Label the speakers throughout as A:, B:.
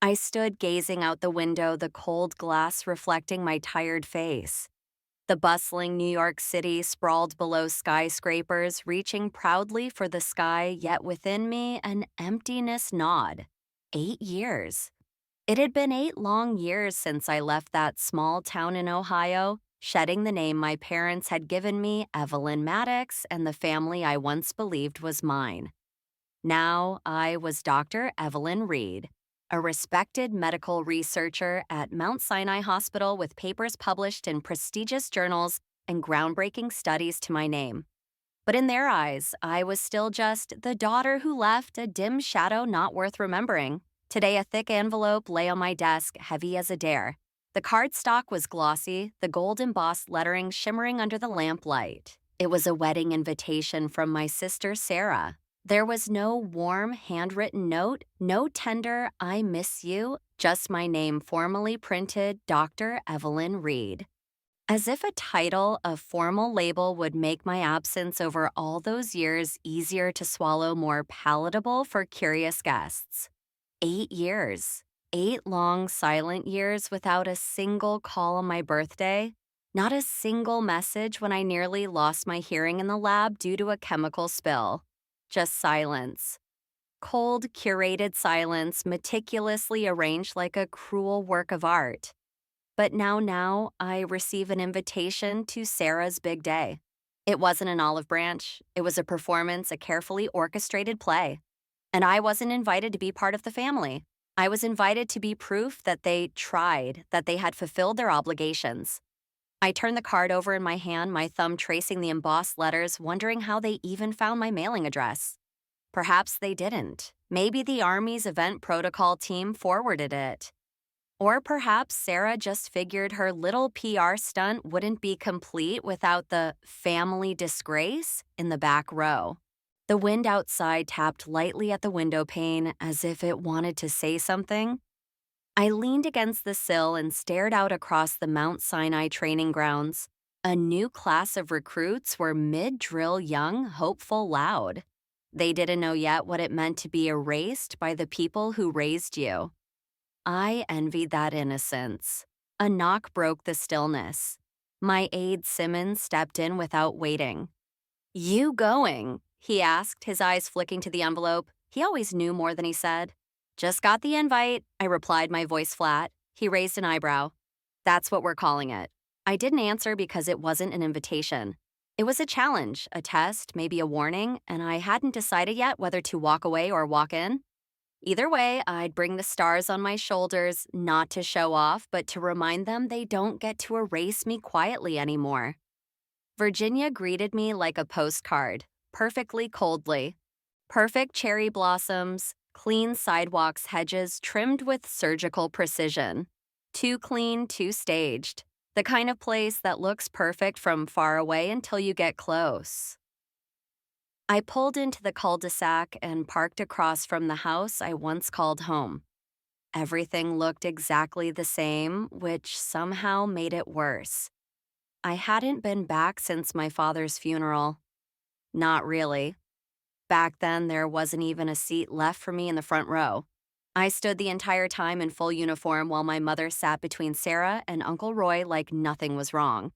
A: I stood gazing out the window, the cold glass reflecting my tired face. The bustling New York City sprawled below skyscrapers, reaching proudly for the sky, yet within me an emptiness gnawed. 8 years. It had been 8 long years since I left that small town in Ohio, shedding the name my parents had given me, Evelyn Maddox, and the family I once believed was mine. Now I was Dr. Evelyn Reed, a respected medical researcher at Mount Sinai Hospital with papers published in prestigious journals and groundbreaking studies to my name. But in their eyes, I was still just the daughter who left a dim shadow not worth remembering. Today, a thick envelope lay on my desk, heavy as a dare. The cardstock was glossy, the gold embossed lettering shimmering under the lamplight. It was a wedding invitation from my sister Sarah. There was no warm, handwritten note, no tender, I miss you, just my name formally printed, Dr. Evelyn Reed. As if a title, a formal label would make my absence over all those years easier to swallow, more palatable for curious guests. 8 years. 8 long, silent years without a single call on my birthday. Not a single message when I nearly lost my hearing in the lab due to a chemical spill. Just silence. Cold, curated silence, meticulously arranged like a cruel work of art. But now, I receive an invitation to Sarah's big day. It wasn't an olive branch. It was a performance, a carefully orchestrated play. And I wasn't invited to be part of the family. I was invited to be proof that they tried, that they had fulfilled their obligations. I turned the card over in my hand, my thumb tracing the embossed letters, wondering how they even found my mailing address. Perhaps they didn't. Maybe the Army's event protocol team forwarded it. Or perhaps Sarah just figured her little PR stunt wouldn't be complete without the family disgrace in the back row. The wind outside tapped lightly at the window pane as if it wanted to say something. I leaned against the sill and stared out across the Mount Sinai training grounds. A new class of recruits were mid-drill, young, hopeful, loud. They didn't know yet what it meant to be erased by the people who raised you. I envied that innocence. A knock broke the stillness. My aide Simmons stepped in without waiting. "You going?" he asked, his eyes flicking to the envelope. He always knew more than he said. "Just got the invite," I replied, my voice flat. He raised an eyebrow. "That's what we're calling it." I didn't answer because it wasn't an invitation. It was a challenge, a test, maybe a warning, and I hadn't decided yet whether to walk away or walk in. Either way, I'd bring the stars on my shoulders, not to show off, but to remind them they don't get to erase me quietly anymore. Virginia greeted me like a postcard, perfectly coldly. Perfect cherry blossoms, clean sidewalks, hedges trimmed with surgical precision. Too clean, too staged. The kind of place that looks perfect from far away until you get close. I pulled into the cul-de-sac and parked across from the house I once called home. Everything looked exactly the same, which somehow made it worse. I hadn't been back since my father's funeral. Not really. Back then, there wasn't even a seat left for me in the front row. I stood the entire time in full uniform while my mother sat between Sarah and Uncle Roy like nothing was wrong.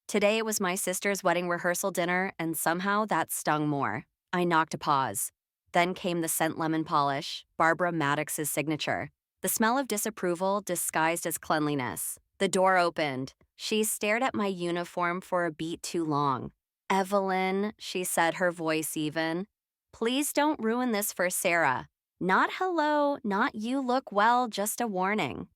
A: Today it was my sister's wedding rehearsal dinner, and somehow that stung more. I knocked a pause. Then came the scent lemon polish, Barbara Maddox's signature. The smell of disapproval disguised as cleanliness. The door opened. She stared at my uniform for a beat too long. "Evelyn," she said, her voice even. "Please don't ruin this for Sarah. Not hello, not you look well, just a warning."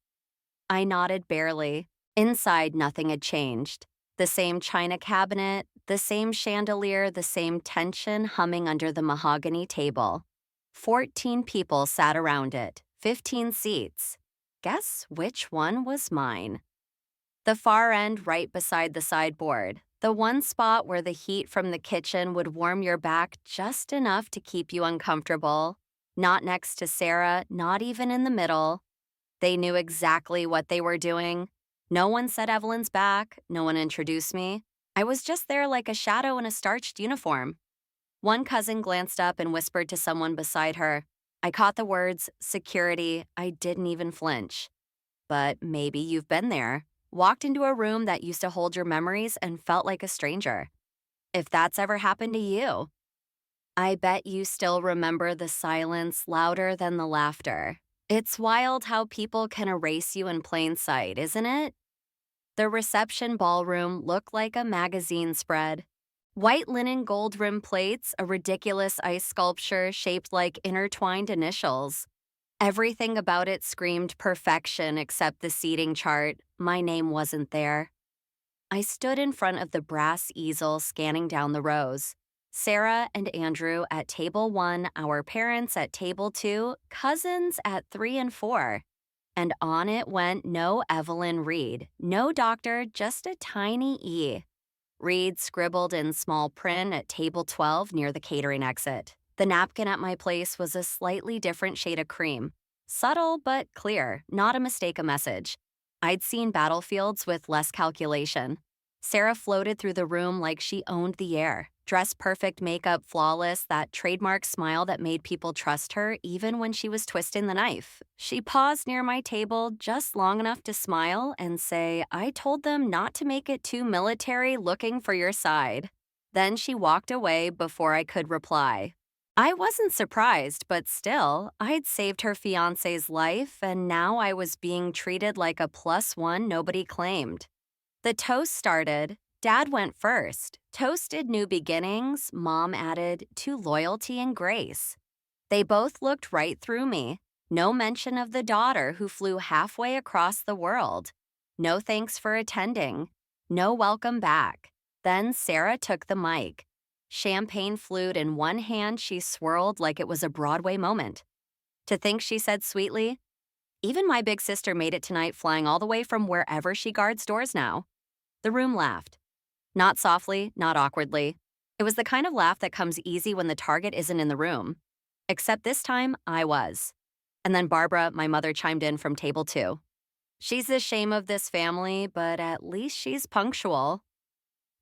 A: I nodded barely. Inside, nothing had changed. The same china cabinet, the same chandelier, the same tension humming under the mahogany table. 14 people sat around it, 15 seats. Guess which one was mine? The far end right beside the sideboard, the one spot where the heat from the kitchen would warm your back just enough to keep you uncomfortable. Not next to Sarah, not even in the middle. They knew exactly what they were doing. No one said Evelyn's back, no one introduced me. I was just there like a shadow in a starched uniform. One cousin glanced up and whispered to someone beside her, I caught the words security. I didn't even flinch. But maybe you've been there. Walked into a room that used to hold your memories and felt like a stranger. If that's ever happened to you, I bet you still remember the silence louder than the laughter. It's wild how people can erase you in plain sight, isn't it? The reception ballroom looked like a magazine spread. White linen gold rimmed plates, a ridiculous ice sculpture shaped like intertwined initials. Everything about it screamed perfection except the seating chart. My name wasn't there. I stood in front of the brass easel scanning down the rows. Sarah and Andrew at table 1, our parents at table 2, cousins at 3 and 4. And on it went no Evelyn Reed, no doctor, just a tiny E. Reed scribbled in small print at table 12 near the catering exit. The napkin at my place was a slightly different shade of cream. Subtle but clear, not a mistake, a message. I'd seen battlefields with less calculation. Sarah floated through the room like she owned the air. Dress perfect, makeup flawless, that trademark smile that made people trust her even when she was twisting the knife. She paused near my table just long enough to smile and say, I told them not to make it too military looking for your side. Then she walked away before I could reply. I wasn't surprised, but still, I'd saved her fiancé's life and now I was being treated like a +1 nobody claimed. The toast started. Dad went first. Toasted new beginnings, Mom added to loyalty and grace. They both looked right through me. No mention of the daughter who flew halfway across the world. No thanks for attending. No welcome back. Then Sarah took the mic. Champagne flute in one hand, she swirled like it was a Broadway moment. To think she said sweetly, even my big sister made it tonight flying all the way from wherever she guards doors now. The room laughed. Not softly, not awkwardly. It was the kind of laugh that comes easy when the target isn't in the room. Except this time, I was. And then Barbara, my mother, chimed in from table 2. She's the shame of this family, but at least she's punctual.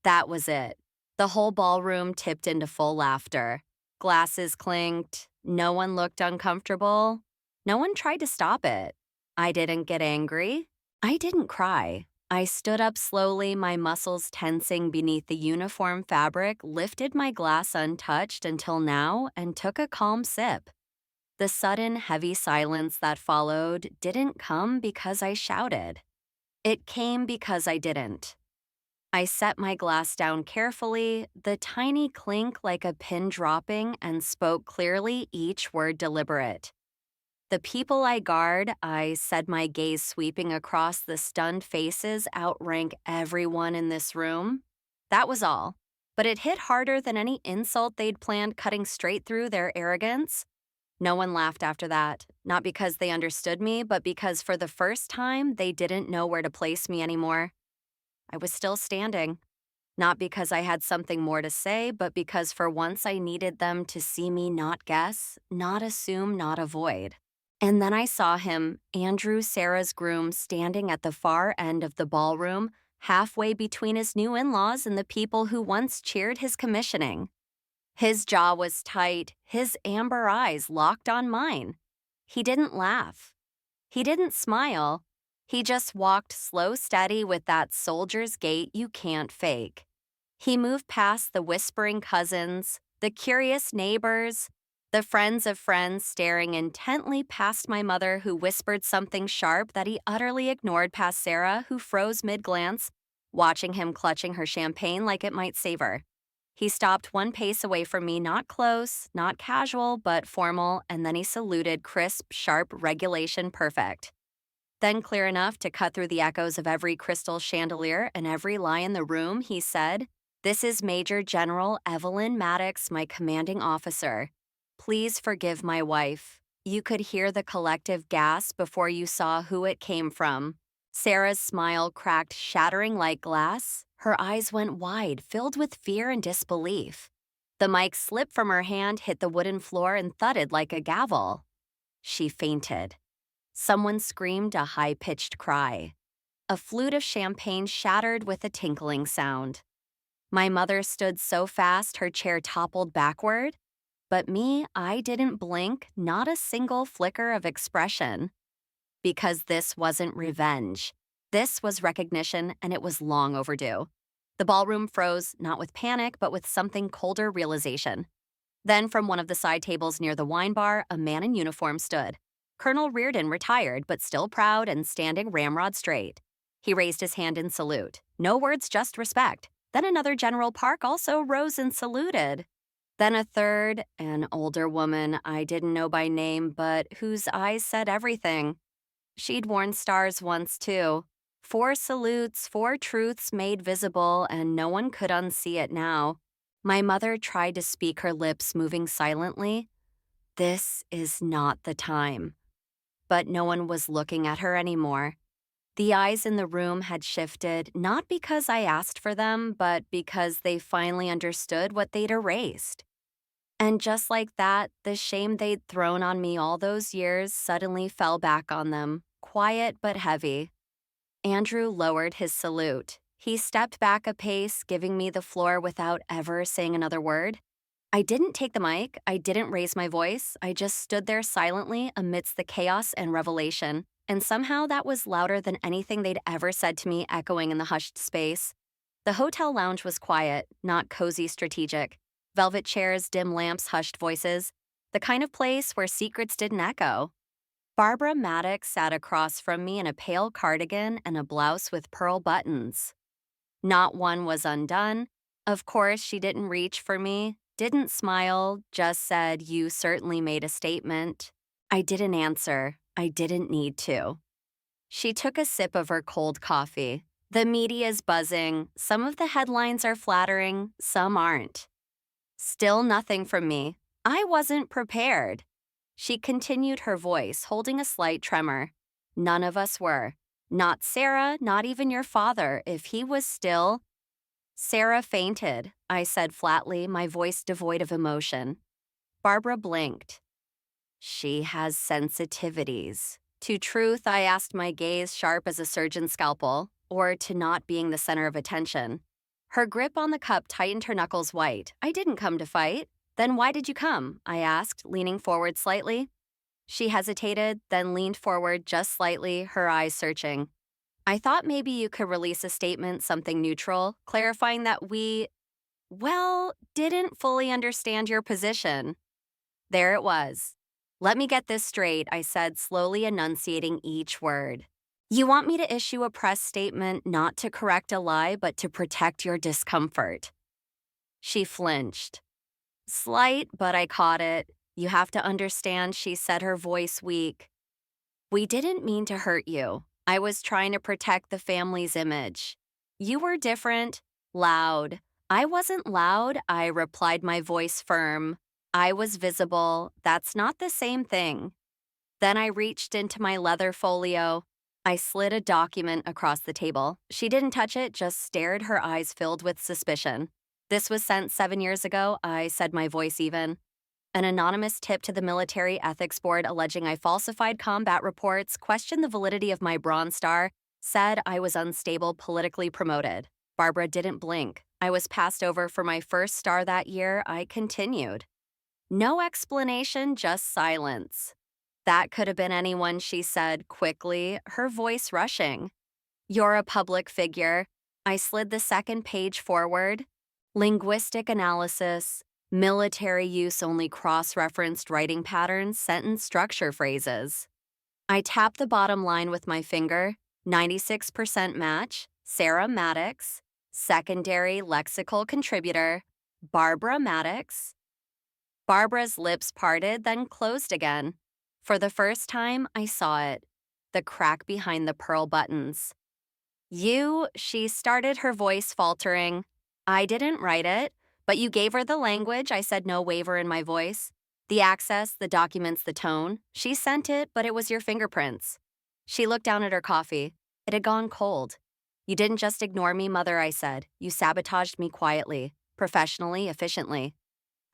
A: That was it. The whole ballroom tipped into full laughter. Glasses clinked. No one looked uncomfortable. No one tried to stop it. I didn't get angry. I didn't cry. I stood up slowly, my muscles tensing beneath the uniform fabric, lifted my glass untouched until now, and took a calm sip. The sudden, heavy silence that followed didn't come because I shouted. It came because I didn't. I set my glass down carefully, the tiny clink like a pin dropping, and spoke clearly, each word deliberate. The people I guard, I said, my gaze sweeping across the stunned faces, outrank everyone in this room. That was all. But it hit harder than any insult they'd planned, cutting straight through their arrogance. No one laughed after that, not because they understood me, but because for the first time, they didn't know where to place me anymore. I was still standing. Not because I had something more to say, but because for once I needed them to see me not guess, not assume, not avoid. And then I saw him, Andrew, Sarah's groom, standing at the far end of the ballroom, halfway between his new in-laws and the people who once cheered his commissioning. His jaw was tight, his amber eyes locked on mine. He didn't laugh. He didn't smile. He just walked slow, steady with that soldier's gait you can't fake. He moved past the whispering cousins, the curious neighbors, the friends of friends staring intently past my mother who whispered something sharp that he utterly ignored past Sarah who froze mid-glance, watching him clutching her champagne like it might save her. He stopped one pace away from me, not close, not casual, but formal, and then he saluted, crisp, sharp, regulation perfect. Then, clear enough to cut through the echoes of every crystal chandelier and every lie in the room, he said, "This is Major General Evelyn Maddox, my commanding officer. Please forgive my wife." You could hear the collective gasp before you saw who it came from. Sarah's smile cracked, shattering like glass. Her eyes went wide, filled with fear and disbelief. The mic slipped from her hand, hit the wooden floor, and thudded like a gavel. She fainted. Someone screamed a high-pitched cry. A flute of champagne shattered with a tinkling sound. My mother stood so fast her chair toppled backward, But me, I didn't blink, not a single flicker of expression. Because this wasn't revenge. This was recognition, and it was long overdue. The ballroom froze, not with panic, but with something colder realization. Then, from one of the side tables near the wine bar, a man in uniform stood. Colonel Reardon, retired, but still proud and standing ramrod straight. He raised his hand in salute. No words, just respect. Then another General Park also rose and saluted. Then a third, an older woman I didn't know by name, but whose eyes said everything. She'd worn stars once, too. 4 salutes, 4 truths made visible, and no one could unsee it now. My mother tried to speak, her lips moving silently. This is not the time. But no one was looking at her anymore. The eyes in the room had shifted, not because I asked for them, but because they finally understood what they'd erased. And just like that, the shame they'd thrown on me all those years suddenly fell back on them, quiet but heavy. Andrew lowered his salute. He stepped back a pace, giving me the floor without ever saying another word. I didn't take the mic, I didn't raise my voice, I just stood there silently amidst the chaos and revelation, and somehow that was louder than anything they'd ever said to me, echoing in the hushed space. The hotel lounge was quiet, not cozy strategic. Velvet chairs, dim lamps, hushed voices. The kind of place where secrets didn't echo. Barbara Maddox sat across from me in a pale cardigan and a blouse with pearl buttons. Not one was undone. Of course, she didn't reach for me, didn't smile, just said, "You certainly made a statement." I didn't answer. I didn't need to. She took a sip of her cold coffee. The media's buzzing. Some of the headlines are flattering, some aren't. Still nothing from me. I wasn't prepared. She continued, her voice holding a slight tremor. None of us were. Not Sarah, not even your father, if he was still. Sarah fainted, I said flatly, my voice devoid of emotion. Barbara blinked. She has sensitivities. To truth, I asked, my gaze sharp as a surgeon's scalpel, or to not being the center of attention. Her grip on the cup tightened, her knuckles white. I didn't come to fight. Then why did you come? I asked, leaning forward slightly. She hesitated, then leaned forward just slightly, her eyes searching. I thought maybe you could release a statement, something neutral, clarifying that we, didn't fully understand your position. There it was. Let me get this straight, I said, slowly enunciating each word. You want me to issue a press statement not to correct a lie, but to protect your discomfort. She flinched. Slight, but I caught it. You have to understand, she said, her voice weak. We didn't mean to hurt you. I was trying to protect the family's image. You were different, loud. I wasn't loud, I replied, my voice firm. I was visible. That's not the same thing. Then I reached into my leather folio. I slid a document across the table. She didn't touch it, just stared, her eyes filled with suspicion. This was sent 7 years ago, I said, my voice even. An anonymous tip to the Military Ethics Board alleging I falsified combat reports, questioned the validity of my Bronze Star, said I was unstable, politically promoted. Barbara didn't blink. I was passed over for my first star that year. I continued. No explanation, just silence. That could have been anyone, she said quickly, her voice rushing. You're a public figure. I slid the second page forward. Linguistic analysis, military use only cross-referenced writing patterns, sentence structure phrases. I tapped the bottom line with my finger. 96% match, Sarah Maddox. Secondary lexical contributor, Barbara Maddox. Barbara's lips parted, then closed again. For the first time, I saw it. The crack behind the pearl buttons. You, she started, her voice faltering. I didn't write it, but you gave her the language, I said, no waver in my voice. The access, the documents, the tone. She sent it, but it was your fingerprints. She looked down at her coffee. It had gone cold. You didn't just ignore me, Mother, I said. You sabotaged me quietly, professionally, efficiently.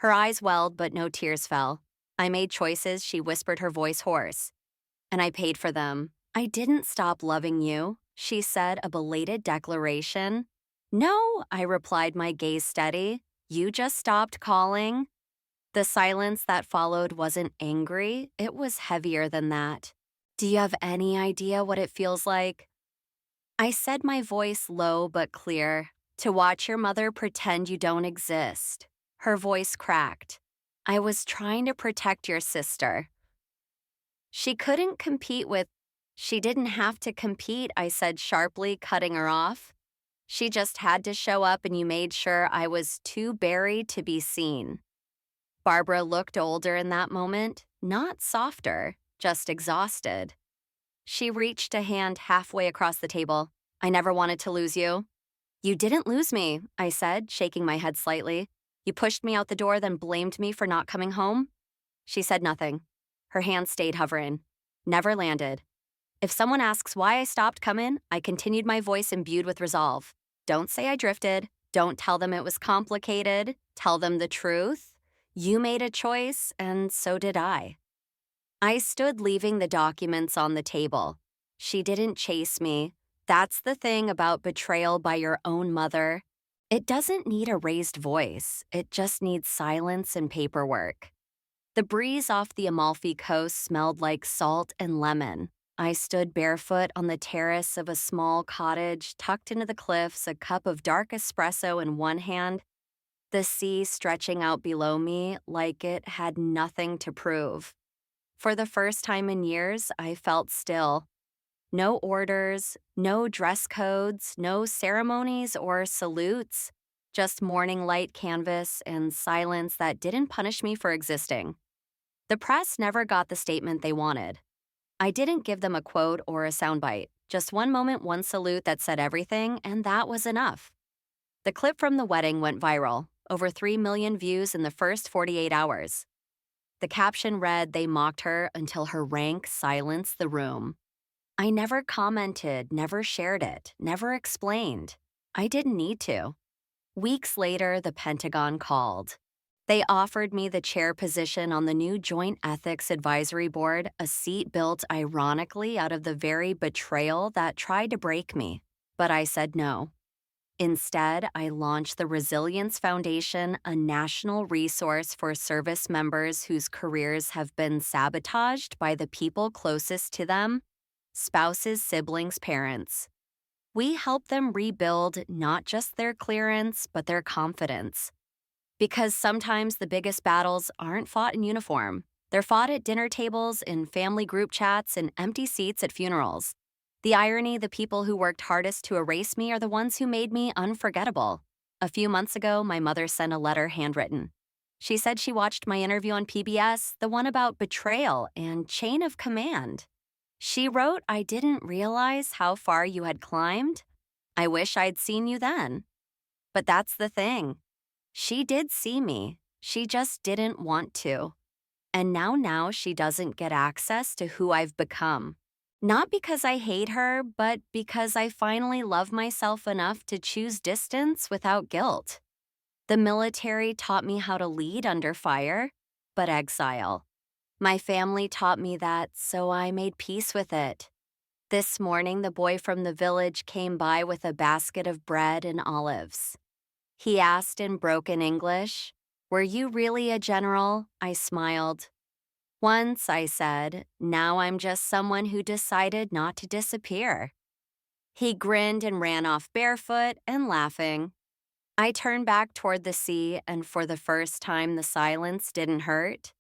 A: Her eyes welled, but no tears fell. I made choices, she whispered, her voice hoarse. And I paid for them. I didn't stop loving you, she said, a belated declaration. No, I replied, my gaze steady. You just stopped calling. The silence that followed wasn't angry, it was heavier than that. Do you have any idea what it feels like? I said, my voice low but clear, to watch your mother pretend you don't exist. Her voice cracked. I was trying to protect your sister. She couldn't compete with. She didn't have to compete, I said sharply, cutting her off. She just had to show up and you made sure I was too buried to be seen. Barbara looked older in that moment, not softer, just exhausted. She reached a hand halfway across the table. I never wanted to lose you. You didn't lose me, I said, shaking my head slightly. You pushed me out the door, then blamed me for not coming home. She said nothing. Her hand stayed hovering. Never landed. If someone asks why I stopped coming, I continued, my voice imbued with resolve. Don't say I drifted. Don't tell them it was complicated. Tell them the truth. You made a choice, and so did I. I stood, leaving the documents on the table. She didn't chase me. That's the thing about betrayal by your own mother. It doesn't need a raised voice. It just needs silence and paperwork. The breeze off the Amalfi Coast smelled like salt and lemon. I stood barefoot on the terrace of a small cottage tucked into the cliffs, a cup of dark espresso in one hand, the sea stretching out below me like it had nothing to prove. For the first time in years, I felt still. No orders, no dress codes, no ceremonies or salutes, just morning light canvas and silence that didn't punish me for existing. The press never got the statement they wanted. I didn't give them a quote or a soundbite, just one moment, one salute that said everything, and that was enough. The clip from the wedding went viral, over 3 million views in the first 48 hours. The caption read, "They mocked her until her rank silenced the room." I never commented, never shared it, never explained. I didn't need to. Weeks later, the Pentagon called. They offered me the chair position on the new Joint Ethics Advisory Board, a seat built ironically out of the very betrayal that tried to break me. But I said no. Instead, I launched the Resilience Foundation, a national resource for service members whose careers have been sabotaged by the people closest to them, spouses, siblings, parents. We help them rebuild not just their clearance, but their confidence. Because sometimes the biggest battles aren't fought in uniform. They're fought at dinner tables, in family group chats, and empty seats at funerals. The irony, the people who worked hardest to erase me are the ones who made me unforgettable. A few months ago, my mother sent a letter handwritten. She said she watched my interview on PBS, the one about betrayal and chain of command. She wrote, "I didn't realize how far you had climbed. I wish I'd seen you then." But that's the thing. She did see me. She just didn't want to. And now she doesn't get access to who I've become. Not because I hate her, but because I finally love myself enough to choose distance without guilt. The military taught me how to lead under fire, but exile. My family taught me that, so I made peace with it. This morning, the boy from the village came by with a basket of bread and olives. He asked in broken English, "Were you really a general?" I smiled. "Once," I said. "Now I'm just someone who decided not to disappear." He grinned and ran off barefoot and laughing. I turned back toward the sea, and for the first time, the silence didn't hurt.